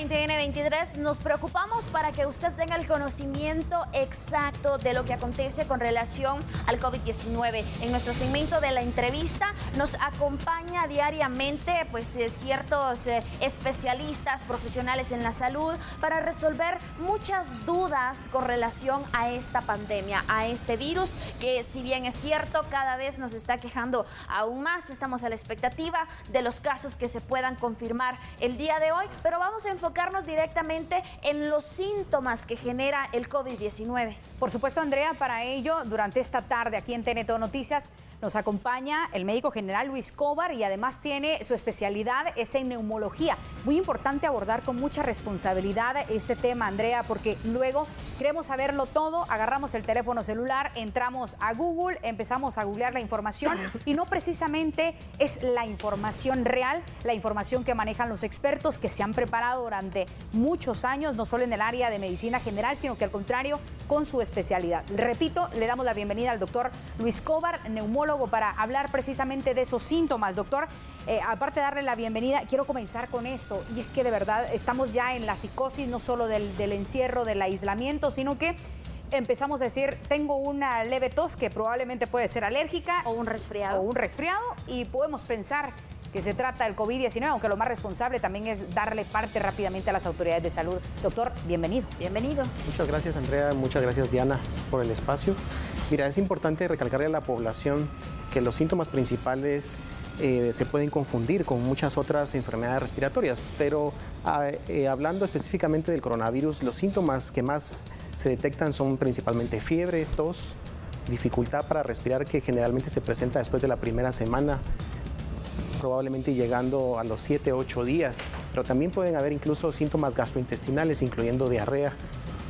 en TN23 nos preocupamos para que usted tenga el conocimiento exacto de lo que acontece con relación al COVID-19. En nuestro segmento de la entrevista nos acompaña diariamente ciertos especialistas profesionales en la salud para resolver muchas dudas con relación a esta pandemia, a este virus que, si bien es cierto, cada vez nos está quejando aún más. Estamos a la expectativa de los casos que se puedan confirmar el día de hoy, pero vamos a enfocarnos directamente en los síntomas que genera el COVID-19. Por supuesto, Andrea, para ello, durante esta tarde aquí en TN Todo Noticias nos acompaña el médico general Luis Cobar y además tiene su especialidad es en neumología. Muy importante abordar con mucha responsabilidad este tema, Andrea, porque luego queremos saberlo todo, agarramos el teléfono celular, entramos a Google, empezamos a googlear la información y no precisamente es la información real, la información que manejan los expertos que se han preparado durante muchos años, no solo en el área de medicina general, sino que al contrario, con su especialidad. Repito, le damos la bienvenida al doctor Luis Cobar, neumólogo, para hablar precisamente de esos síntomas. Doctor, aparte de darle la bienvenida, quiero comenzar con esto, y es que de verdad estamos ya en la psicosis, no solo del encierro, del aislamiento, sino que empezamos a decir, tengo una leve tos que probablemente puede ser alérgica. O un resfriado. Y podemos pensar que se trata del COVID-19, aunque lo más responsable también es darle parte rápidamente a las autoridades de salud. Doctor, bienvenido. Bienvenido. Muchas gracias, Andrea. Muchas gracias, Diana, por el espacio. Mira, es importante recalcarle a la población que los síntomas principales se pueden confundir con muchas otras enfermedades respiratorias, pero hablando específicamente del coronavirus, los síntomas que más se detectan son principalmente fiebre, tos, dificultad para respirar, que generalmente se presenta después de la primera semana, probablemente llegando a los 7 o 8 días, pero también pueden haber incluso síntomas gastrointestinales, incluyendo diarrea,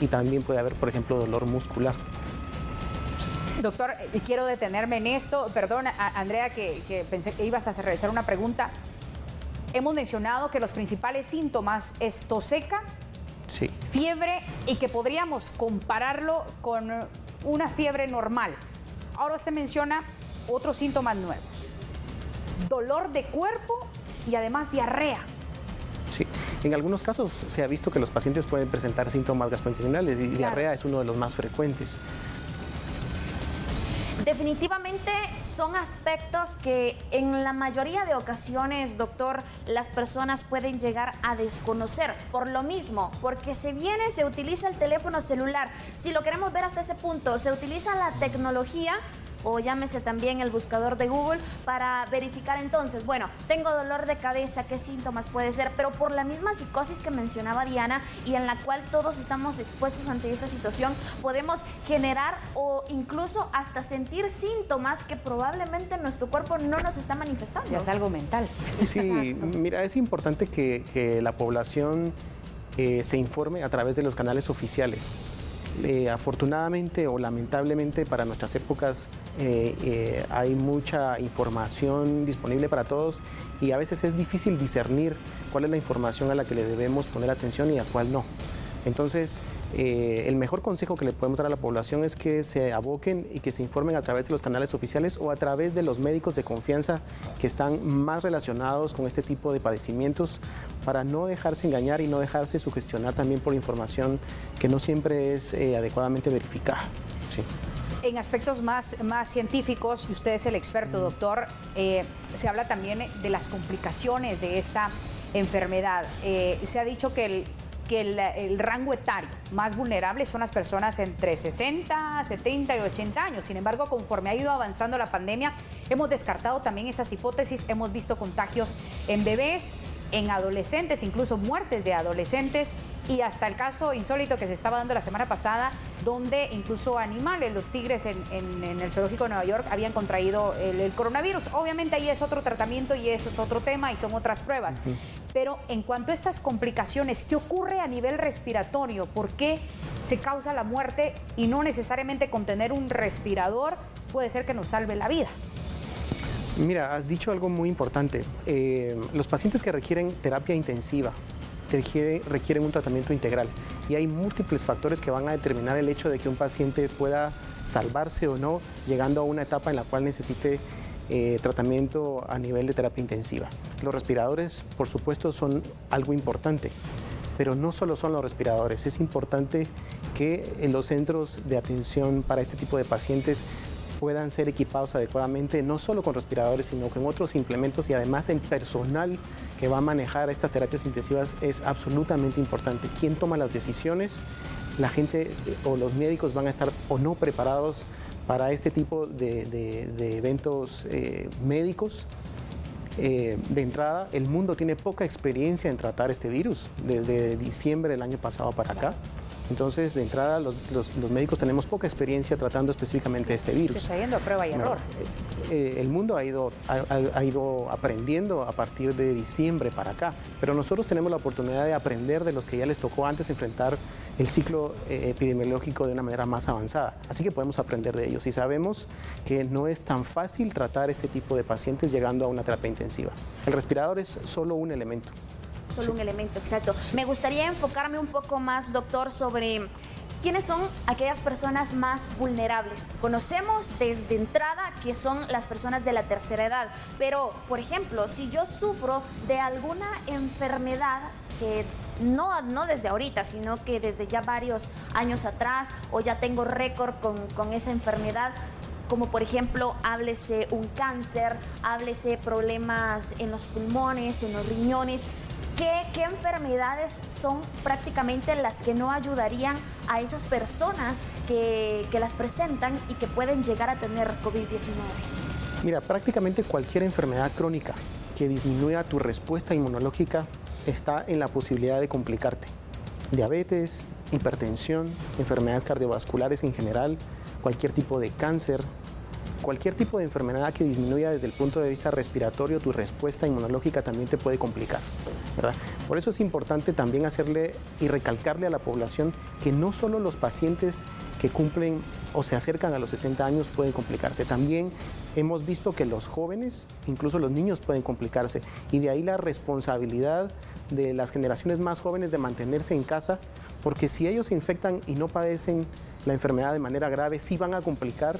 y también puede haber, por ejemplo, dolor muscular. Doctor, quiero detenerme en esto. Perdón, Andrea, que pensé que ibas a realizar una pregunta. Hemos mencionado que los principales síntomas es tos seca, sí, fiebre, y que podríamos compararlo con una fiebre normal. Ahora usted menciona otros síntomas nuevos. Dolor de cuerpo y además diarrea. Sí, en algunos casos se ha visto que los pacientes pueden presentar síntomas gastrointestinales y diarrea es uno de los más frecuentes. Definitivamente son aspectos que en la mayoría de ocasiones, doctor, las personas pueden llegar a desconocer. Por lo mismo, porque se utiliza el teléfono celular. Si lo queremos ver hasta ese punto, se utiliza la tecnología, o llámese también el buscador de Google, para verificar entonces, bueno, tengo dolor de cabeza, ¿qué síntomas puede ser? Pero por la misma psicosis que mencionaba Diana y en la cual todos estamos expuestos ante esta situación, podemos generar o incluso hasta sentir síntomas que probablemente nuestro cuerpo no nos está manifestando. Ya es algo mental. Sí, mira, es importante que la población se informe a través de los canales oficiales. Afortunadamente o lamentablemente para nuestras épocas hay mucha información disponible para todos y a veces es difícil discernir cuál es la información a la que le debemos poner atención y a cuál no. Entonces, el mejor consejo que le podemos dar a la población es que se aboquen y que se informen a través de los canales oficiales o a través de los médicos de confianza que están más relacionados con este tipo de padecimientos, para no dejarse engañar y no dejarse sugestionar también por información que no siempre es adecuadamente verificada. Sí. En aspectos más científicos, y usted es el experto, doctor, se habla también de las complicaciones de esta enfermedad. Se ha dicho que el rango etario más vulnerable son las personas entre 60, 70 y 80 años. Sin embargo, conforme ha ido avanzando la pandemia, hemos descartado también esas hipótesis. Hemos visto contagios en bebés, en adolescentes, incluso muertes de adolescentes, y hasta el caso insólito que se estaba dando la semana pasada, donde incluso animales, los tigres en el zoológico de Nueva York, habían contraído el coronavirus. Obviamente ahí es otro tratamiento y eso es otro tema y son otras pruebas. Pero en cuanto a estas complicaciones, ¿qué ocurre a nivel respiratorio? ¿Por qué se causa la muerte y no necesariamente con tener un respirador puede ser que nos salve la vida? Mira, has dicho algo muy importante. Los pacientes que requieren terapia intensiva requieren un tratamiento integral y hay múltiples factores que van a determinar el hecho de que un paciente pueda salvarse o no, llegando a una etapa en la cual necesite tratamiento a nivel de terapia intensiva. Los respiradores, por supuesto, son algo importante. pero no solo son los respiradores. Es importante que en los centros de atención para este tipo de pacientes puedan ser equipados adecuadamente, no solo con respiradores, sino con otros implementos, y además el personal que va a manejar estas terapias intensivas es absolutamente importante. ¿Quién toma las decisiones? La gente o los médicos van a estar o no preparados para este tipo de eventos médicos. De entrada, el mundo tiene poca experiencia en tratar este virus desde diciembre del año pasado para acá. Entonces, de entrada, los médicos tenemos poca experiencia tratando específicamente este virus. Se está yendo a prueba y error. El mundo ha ido aprendiendo a partir de diciembre para acá, pero nosotros tenemos la oportunidad de aprender de los que ya les tocó antes enfrentar el ciclo epidemiológico de una manera más avanzada. Así que podemos aprender de ellos y sabemos que no es tan fácil tratar este tipo de pacientes llegando a una terapia intensiva. El respirador es solo un elemento. Solo un elemento, exacto. Me gustaría enfocarme un poco más, doctor, sobre quiénes son aquellas personas más vulnerables. Conocemos desde entrada que son las personas de la tercera edad, pero, por ejemplo, si yo sufro de alguna enfermedad que no desde ahorita, sino que desde ya varios años atrás, o ya tengo récord con esa enfermedad, como por ejemplo, háblese un cáncer, háblese problemas en los pulmones, en los riñones. ¿Qué enfermedades son prácticamente las que no ayudarían a esas personas que las presentan y que pueden llegar a tener COVID-19? Mira, prácticamente cualquier enfermedad crónica que disminuya tu respuesta inmunológica está en la posibilidad de complicarte. Diabetes, hipertensión, enfermedades cardiovasculares en general, cualquier tipo de cáncer, cualquier tipo de enfermedad que disminuya desde el punto de vista respiratorio, tu respuesta inmunológica también te puede complicar, ¿verdad? Por eso es importante también hacerle y recalcarle a la población que no solo los pacientes que cumplen o se acercan a los 60 años pueden complicarse. También hemos visto que los jóvenes, incluso los niños, pueden complicarse. Y de ahí la responsabilidad de las generaciones más jóvenes de mantenerse en casa, porque si ellos se infectan y no padecen la enfermedad de manera grave, sí van a complicar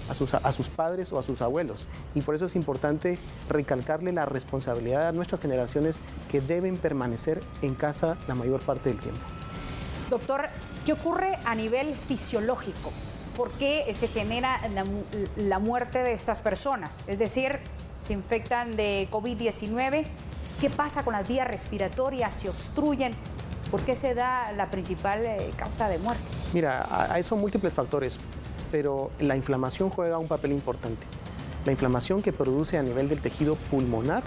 a sus padres o a sus abuelos. Y por eso es importante recalcarle la responsabilidad a nuestras generaciones que deben permanecer en casa la mayor parte del tiempo. Doctor, ¿qué ocurre a nivel fisiológico? ¿Por qué se genera la muerte de estas personas? Es decir, se infectan de COVID-19, ¿qué pasa con las vías respiratorias? ¿Se obstruyen? ¿Por qué se da la principal causa de muerte? Mira, hay son múltiples factores, pero la inflamación juega un papel importante. La inflamación que produce a nivel del tejido pulmonar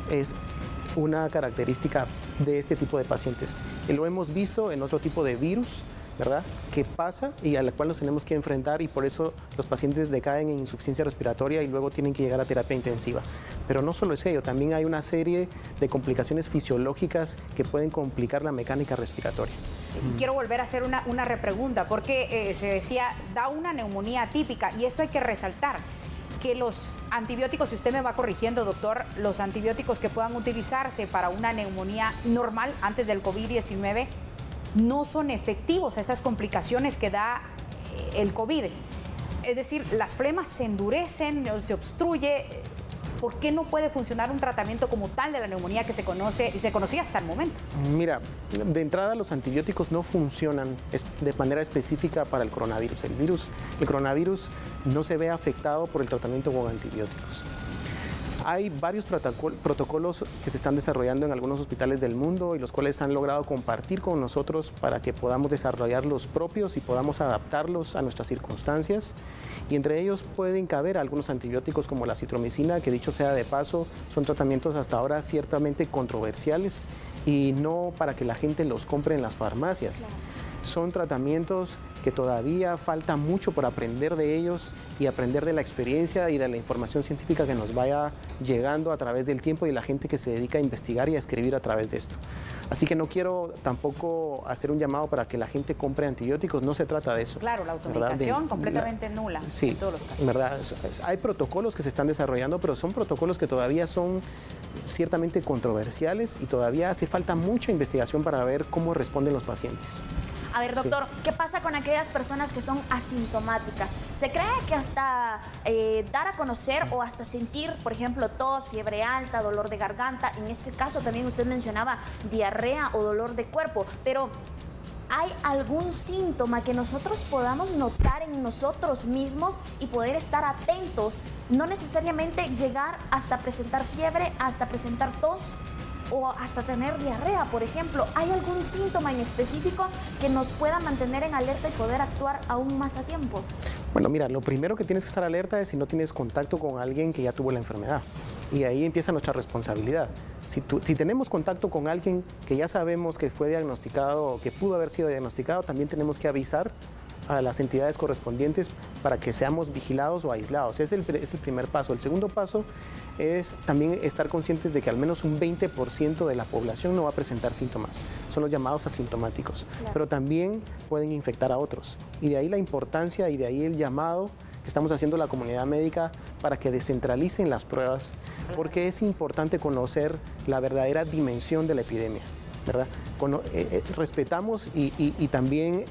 es una característica de este tipo de pacientes. Y lo hemos visto en otro tipo de virus, ¿verdad?, que pasa y a la cual nos tenemos que enfrentar, y por eso los pacientes decaen en insuficiencia respiratoria y luego tienen que llegar a terapia intensiva. Pero no solo es ello, también hay una serie de complicaciones fisiológicas que pueden complicar la mecánica respiratoria. Quiero volver a hacer una repregunta, porque se decía, da una neumonía atípica, y esto hay que resaltar, que los antibióticos, si usted me va corrigiendo, doctor, los antibióticos que puedan utilizarse para una neumonía normal antes del COVID-19 no son efectivos a esas complicaciones que da el COVID. Es decir, las flemas se endurecen, se obstruye. ¿Por qué no puede funcionar un tratamiento como tal de la neumonía que se conoce y se conocía hasta el momento? Mira, de entrada los antibióticos no funcionan de manera específica para el coronavirus. El coronavirus no se ve afectado por el tratamiento con antibióticos. Hay varios protocolos que se están desarrollando en algunos hospitales del mundo y los cuales han logrado compartir con nosotros para que podamos desarrollar los propios y podamos adaptarlos a nuestras circunstancias. Y entre ellos pueden caber algunos antibióticos como la citromicina, que dicho sea de paso, son tratamientos hasta ahora ciertamente controversiales y no para que la gente los compre en las farmacias. Claro. Son tratamientos que todavía falta mucho por aprender de ellos y aprender de la experiencia y de la información científica que nos vaya llegando a través del tiempo y la gente que se dedica a investigar y a escribir a través de esto. Así que no quiero tampoco hacer un llamado para que la gente compre antibióticos, no se trata de eso. Claro, la automedicación completamente nula sí, en todos los casos. ¿Verdad? Hay protocolos que se están desarrollando, pero son protocolos que todavía son ciertamente controversiales y todavía hace falta mucha investigación para ver cómo responden los pacientes. A ver, doctor, sí. ¿Qué pasa con aquellas personas que son asintomáticas? ¿Se cree que hasta dar a conocer o hasta sentir, por ejemplo, tos, fiebre alta, dolor de garganta, en este caso también usted mencionaba diarrea o dolor de cuerpo, pero ¿hay algún síntoma que nosotros podamos notar en nosotros mismos y poder estar atentos? No necesariamente llegar hasta presentar fiebre, hasta presentar tos o hasta tener diarrea, por ejemplo. ¿Hay algún síntoma en específico que nos pueda mantener en alerta y poder actuar aún más a tiempo? Bueno, mira, lo primero que tienes que estar alerta es si no tienes contacto con alguien que ya tuvo la enfermedad. Y ahí empieza nuestra responsabilidad. Si tenemos contacto con alguien que ya sabemos que fue diagnosticado o que pudo haber sido diagnosticado, también tenemos que avisar a las entidades correspondientes para que seamos vigilados o aislados. Es el primer paso. El segundo paso es también estar conscientes de que al menos un 20% de la población no va a presentar síntomas. Son los llamados asintomáticos. Claro. Pero también pueden infectar a otros. Y de ahí la importancia y de ahí el llamado que estamos haciendo la comunidad médica para que descentralicen las pruebas, porque es importante conocer la verdadera dimensión de la epidemia, ¿verdad? Respetamos y también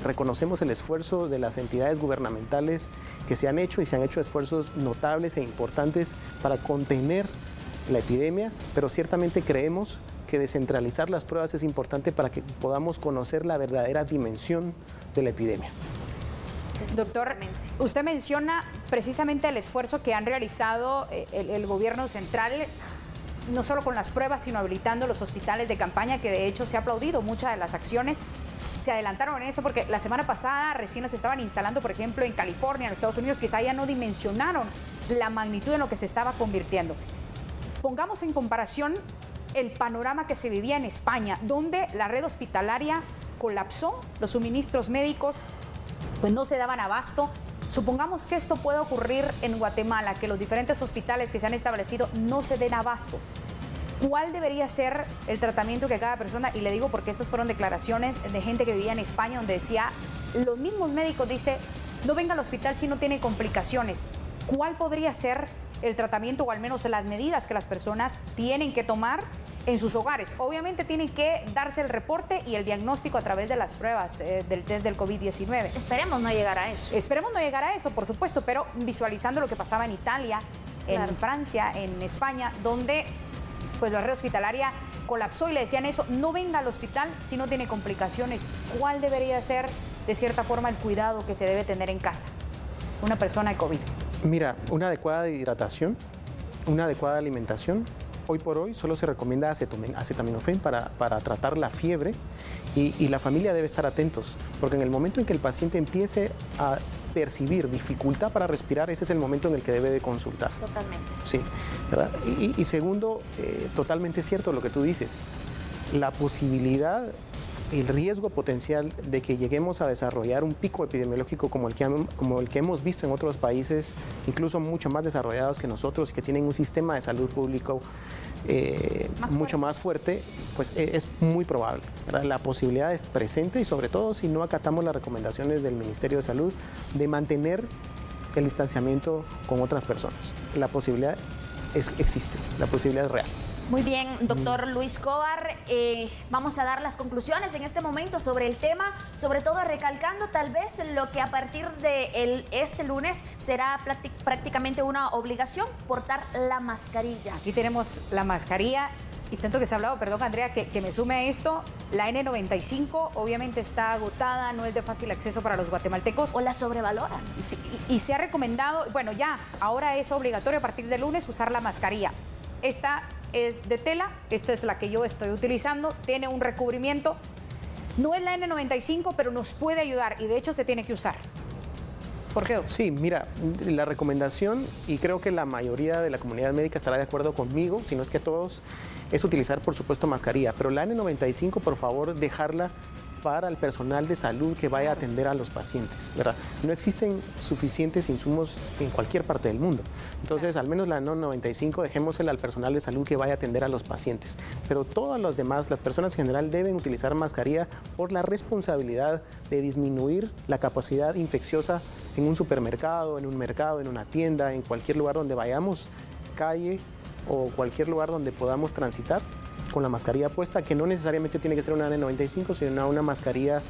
reconocemos el esfuerzo de las entidades gubernamentales que se han hecho y se han hecho esfuerzos notables e importantes para contener la epidemia, pero ciertamente creemos que descentralizar las pruebas es importante para que podamos conocer la verdadera dimensión de la epidemia. Doctor, usted menciona precisamente el esfuerzo que han realizado el gobierno central, no solo con las pruebas, sino habilitando los hospitales de campaña, que de hecho se ha aplaudido muchas de las acciones. Se adelantaron en eso porque la semana pasada recién las estaban instalando, por ejemplo, en California, en Estados Unidos, quizá ya no dimensionaron la magnitud en lo que se estaba convirtiendo. Pongamos en comparación el panorama que se vivía en España, donde la red hospitalaria colapsó, los suministros médicos pues no se daban abasto. Supongamos que esto pueda ocurrir en Guatemala, que los diferentes hospitales que se han establecido no se den abasto. ¿Cuál debería ser el tratamiento que cada persona? Y le digo porque estas fueron declaraciones de gente que vivía en España, donde decía, los mismos médicos dicen, no venga al hospital si no tiene complicaciones. ¿Cuál podría ser el tratamiento o al menos las medidas que las personas tienen que tomar en sus hogares? Obviamente tienen que darse el reporte y el diagnóstico a través de las pruebas del test del COVID-19. Esperemos no llegar a eso. Esperemos no llegar a eso, por supuesto, pero visualizando lo que pasaba en Italia, en Francia, en España, donde pues la red hospitalaria colapsó y le decían eso, no venga al hospital si no tiene complicaciones. ¿Cuál debería ser, de cierta forma, el cuidado que se debe tener en casa una persona de COVID? Mira, una adecuada hidratación, una adecuada alimentación. Hoy por hoy solo se recomienda acetaminofén para tratar la fiebre y la familia debe estar atentos, porque en el momento en que el paciente empiece a percibir dificultad para respirar, ese es el momento en el que debe de consultar. Totalmente. Sí, ¿verdad? Y segundo, totalmente cierto lo que tú dices, la posibilidad, el riesgo potencial de que lleguemos a desarrollar un pico epidemiológico como el que hemos visto en otros países, incluso mucho más desarrollados que nosotros y que tienen un sistema de salud público mucho más fuerte, pues es muy probable, ¿verdad? La posibilidad es presente y sobre todo si no acatamos las recomendaciones del Ministerio de Salud de mantener el distanciamiento con otras personas. La posibilidad existe, la posibilidad es real. Muy bien, doctor Luis Cobar, vamos a dar las conclusiones en este momento sobre el tema, sobre todo recalcando tal vez lo que a partir de este lunes será prácticamente una obligación, portar la mascarilla. Aquí tenemos la mascarilla y tanto que se ha hablado, perdón Andrea, que me sume a esto, la N95 obviamente está agotada, no es de fácil acceso para los guatemaltecos. O la sobrevaloran. Sí, y se ha recomendado, bueno ya, ahora es obligatorio a partir del lunes usar la mascarilla. Esta es de tela, esta es la que yo estoy utilizando, tiene un recubrimiento, no es la N95, pero nos puede ayudar y de hecho se tiene que usar. ¿Por qué? Sí, mira, la recomendación, y creo que la mayoría de la comunidad médica estará de acuerdo conmigo, si no es que todos, es utilizar por supuesto mascarilla, pero la N95 por favor dejarla para el personal de salud que vaya a atender a los pacientes, ¿verdad? No existen suficientes insumos en cualquier parte del mundo. Entonces, al menos la N95 dejémosela al personal de salud que vaya a atender a los pacientes. Pero todas las demás, las personas en general deben utilizar mascarilla por la responsabilidad de disminuir la capacidad infecciosa en un supermercado, en un mercado, en una tienda, en cualquier lugar donde vayamos, calle, o cualquier lugar donde podamos transitar con la mascarilla puesta, que no necesariamente tiene que ser una N95, sino una mascarilla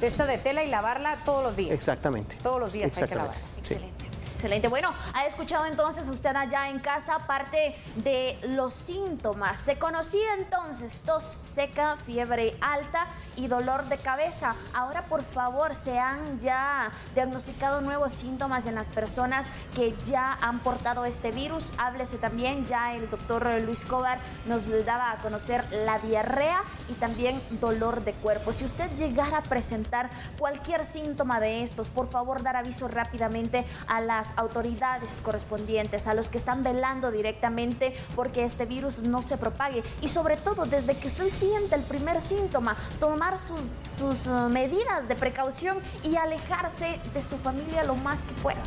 esta de tela y lavarla todos los días. Exactamente. Todos los días hay que lavarla. Sí. Excelente. Excelente. Bueno, ha escuchado entonces usted allá en casa parte de los síntomas. Se conocía entonces tos seca, fiebre alta y dolor de cabeza. Ahora, por favor, se han ya diagnosticado nuevos síntomas en las personas que ya han portado este virus. Háblese también, ya el doctor Luis Cobar nos daba a conocer la diarrea y también dolor de cuerpo. Si usted llegara a presentar cualquier síntoma de estos, por favor, dar aviso rápidamente a las autoridades correspondientes, a los que están velando directamente porque este virus no se propague, y sobre todo desde que usted siente el primer síntoma, tomar sus medidas de precaución y alejarse de su familia lo más que pueda.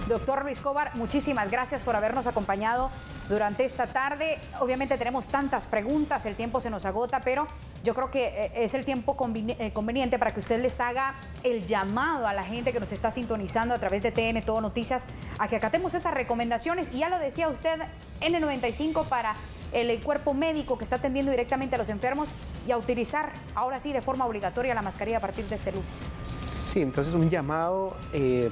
Doctor Luis Cobar, muchísimas gracias por habernos acompañado durante esta tarde. Obviamente tenemos tantas preguntas, el tiempo se nos agota, pero yo creo que es el tiempo conveniente para que usted les haga el llamado a la gente que nos está sintonizando a través de TN Todo Noticias a que acatemos esas recomendaciones. Y ya lo decía usted, N95 para el cuerpo médico que está atendiendo directamente a los enfermos, y a utilizar ahora sí de forma obligatoria la mascarilla a partir de este lunes. Sí, entonces un llamado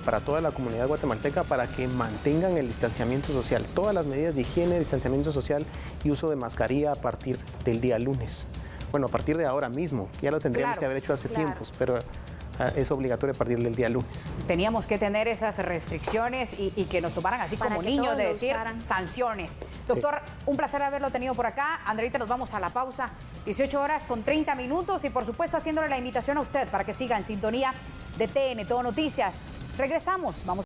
para toda la comunidad guatemalteca para que mantengan el distanciamiento social, todas las medidas de higiene, distanciamiento social y uso de mascarilla a partir del día lunes. Bueno, a partir de ahora mismo, ya lo tendríamos que haber hecho hace tiempos, pero es obligatorio a partir del día lunes. Teníamos que tener esas restricciones y que nos tomaran así como niños, de decir sanciones. Doctor, un placer haberlo tenido por acá. Andreita, nos vamos a la pausa. 18 horas con 30 minutos y por supuesto haciéndole la invitación a usted para que siga en sintonía de TN Todo Noticias. Regresamos, vamos.